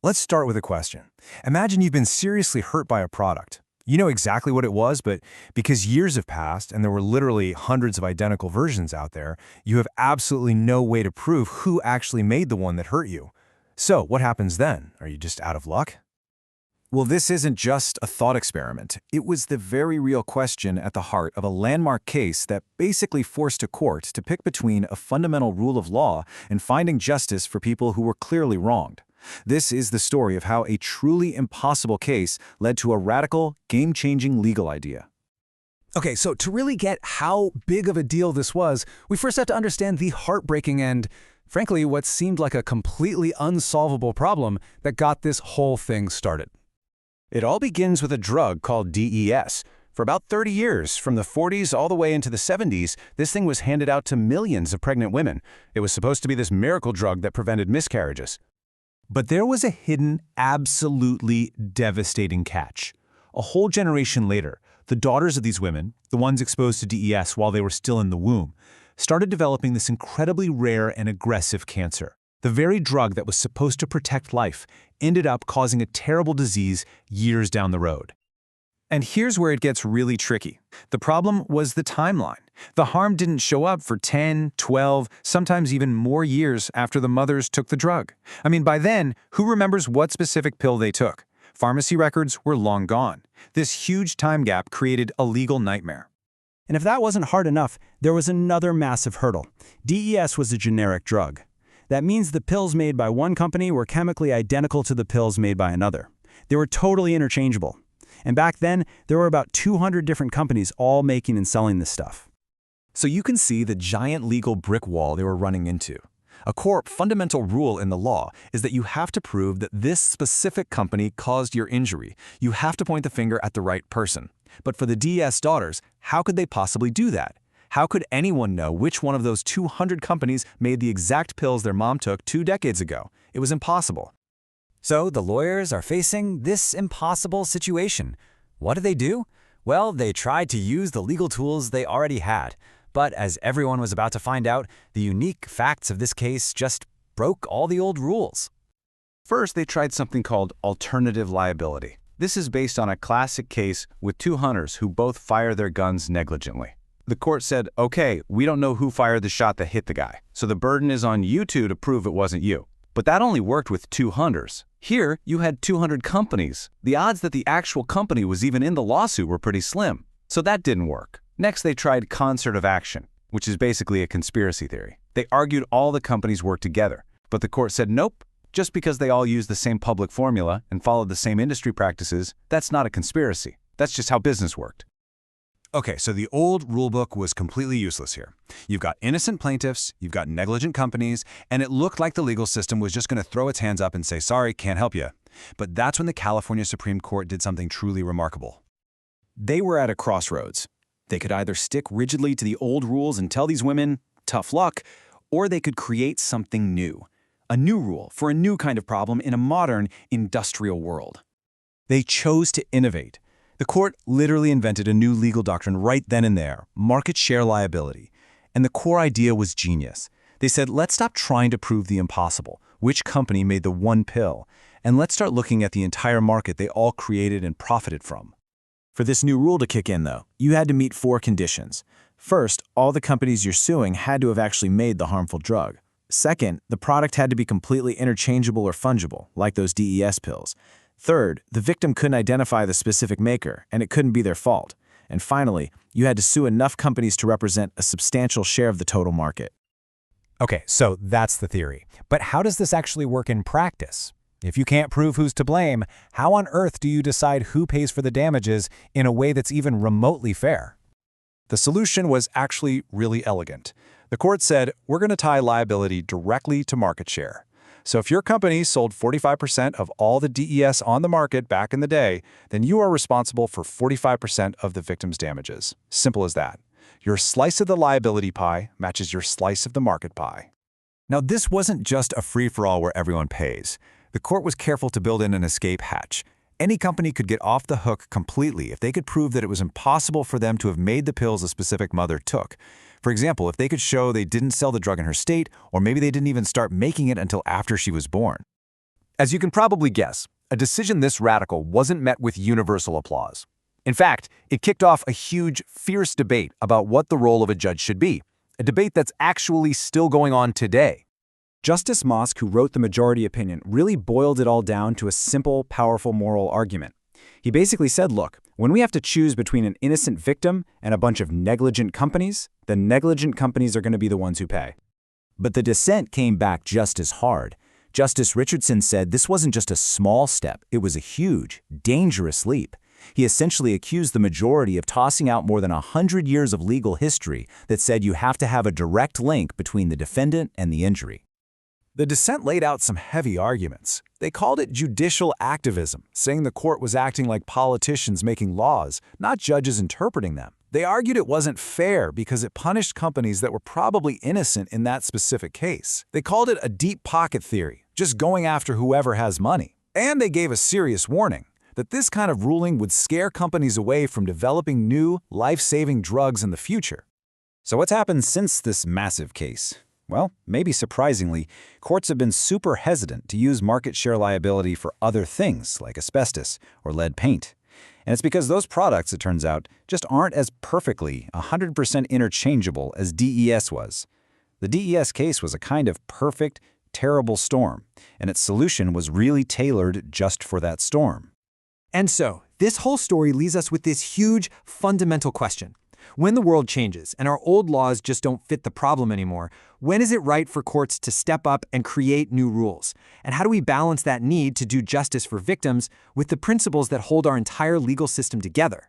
Let's start with a question. Imagine you've been seriously hurt by a product. You know exactly what it was, but because years have passed and there were literally hundreds of identical versions out there, you have absolutely no way to prove who actually made the one that hurt you. So what happens then? Are you just out of luck? Well, this isn't just a thought experiment. It was the very real question at the heart of a landmark case that basically forced a court to pick between a fundamental rule of law and finding justice for people who were clearly wronged. This is the story of how a truly impossible case led to a radical, game-changing legal idea. Okay, so to really get how big of a deal this was, we first have to understand the heartbreaking and, frankly, what seemed like a completely unsolvable problem that got this whole thing started. It all begins with a drug called DES. For about 30 years, from the 40s all the way into the 70s, this thing was handed out to millions of pregnant women. It was supposed to be this miracle drug that prevented miscarriages. But there was a hidden, absolutely devastating catch. A whole generation later, the daughters of these women, the ones exposed to DES while they were still in the womb, started developing this incredibly rare and aggressive cancer. The very drug that was supposed to protect life ended up causing a terrible disease years down the road. And here's where it gets really tricky. The problem was the timeline. The harm didn't show up for 10, 12, sometimes even more years after the mothers took the drug. I mean, by then, who remembers what specific pill they took? Pharmacy records were long gone. This huge time gap created a legal nightmare. And if that wasn't hard enough, there was another massive hurdle. DES was a generic drug. That means the pills made by one company were chemically identical to the pills made by another. They were totally interchangeable. And back then, there were about 200 different companies all making and selling this stuff. So you can see the giant legal brick wall they were running into. A core fundamental rule in the law is that you have to prove that this specific company caused your injury. You have to point the finger at the right person. But for the DES daughters, how could they possibly do that? How could anyone know which one of those 200 companies made the exact pills their mom took 2 decades ago? It was impossible. So the lawyers are facing this impossible situation. What do? Well, they tried to use the legal tools they already had. But as everyone was about to find out, the unique facts of this case just broke all the old rules. First, they tried something called alternative liability. This is based on a classic case with 2 hunters who both fire their guns negligently. The court said, okay, we don't know who fired the shot that hit the guy, so the burden is on you two to prove it wasn't you. But that only worked with 2 hunters. Here, you had 200 companies. The odds that the actual company was even in the lawsuit were pretty slim, so that didn't work. Next, they tried concert of action, which is basically a conspiracy theory. They argued all the companies worked together, but the court said nope. Just because they all used the same public formula and followed the same industry practices, that's not a conspiracy. That's just how business worked. Okay, so the old rulebook was completely useless here. You've got innocent plaintiffs, you've got negligent companies, and it looked like the legal system was just going to throw its hands up and say, sorry, can't help you. But that's when the California Supreme Court did something truly remarkable. They were at a crossroads. They could either stick rigidly to the old rules and tell these women, tough luck, or they could create something new. A new rule for a new kind of problem in a modern, industrial world. They chose to innovate. The court literally invented a new legal doctrine right then and there, market share liability. And the core idea was genius. They said, let's stop trying to prove the impossible, which company made the one pill, and let's start looking at the entire market they all created and profited from. For this new rule to kick in, though, you had to meet 4 conditions. First, all the companies you're suing had to have actually made the harmful drug. Second, the product had to be completely interchangeable or fungible, like those DES pills. Third, the victim couldn't identify the specific maker, and it couldn't be their fault. And finally, you had to sue enough companies to represent a substantial share of the total market. Okay, so that's the theory. But how does this actually work in practice? If you can't prove who's to blame, how on earth do you decide who pays for the damages in a way that's even remotely fair? The solution was actually really elegant. The court said, we're going to tie liability directly to market share. So if your company sold 45% of all the DES on the market back in the day, then you are responsible for 45% of the victim's damages. Simple as that. Your slice of the liability pie matches your slice of the market pie. Now, this wasn't just a free-for-all where everyone pays. The court was careful to build in an escape hatch. Any company could get off the hook completely if they could prove that it was impossible for them to have made the pills a specific mother took. For example, if they could show they didn't sell the drug in her state, or maybe they didn't even start making it until after she was born. As you can probably guess, a decision this radical wasn't met with universal applause. In fact, it kicked off a huge, fierce debate about what the role of a judge should be, a debate that's actually still going on today. Justice Mosk, who wrote the majority opinion, really boiled it all down to a simple, powerful moral argument. He basically said, look, when we have to choose between an innocent victim and a bunch of negligent companies, the negligent companies are going to be the ones who pay. But the dissent came back just as hard. Justice Richardson said this wasn't just a small step, it was a huge, dangerous leap. He essentially accused the majority of tossing out more than 100 years of legal history that said you have to have a direct link between the defendant and the injury. The dissent laid out some heavy arguments. They called it judicial activism, saying the court was acting like politicians making laws, not judges interpreting them. They argued it wasn't fair because it punished companies that were probably innocent in that specific case. They called it a deep pocket theory, just going after whoever has money. And they gave a serious warning that this kind of ruling would scare companies away from developing new, life-saving drugs in the future. So what's happened since this massive case? Well, maybe surprisingly, courts have been super hesitant to use market share liability for other things like asbestos or lead paint. And it's because those products, it turns out, just aren't as perfectly 100% interchangeable as DES was. The DES case was a kind of perfect, terrible storm, and its solution was really tailored just for that storm. And so, this whole story leaves us with this huge, fundamental question. When the world changes and our old laws just don't fit the problem anymore, when is it right for courts to step up and create new rules? And how do we balance that need to do justice for victims with the principles that hold our entire legal system together?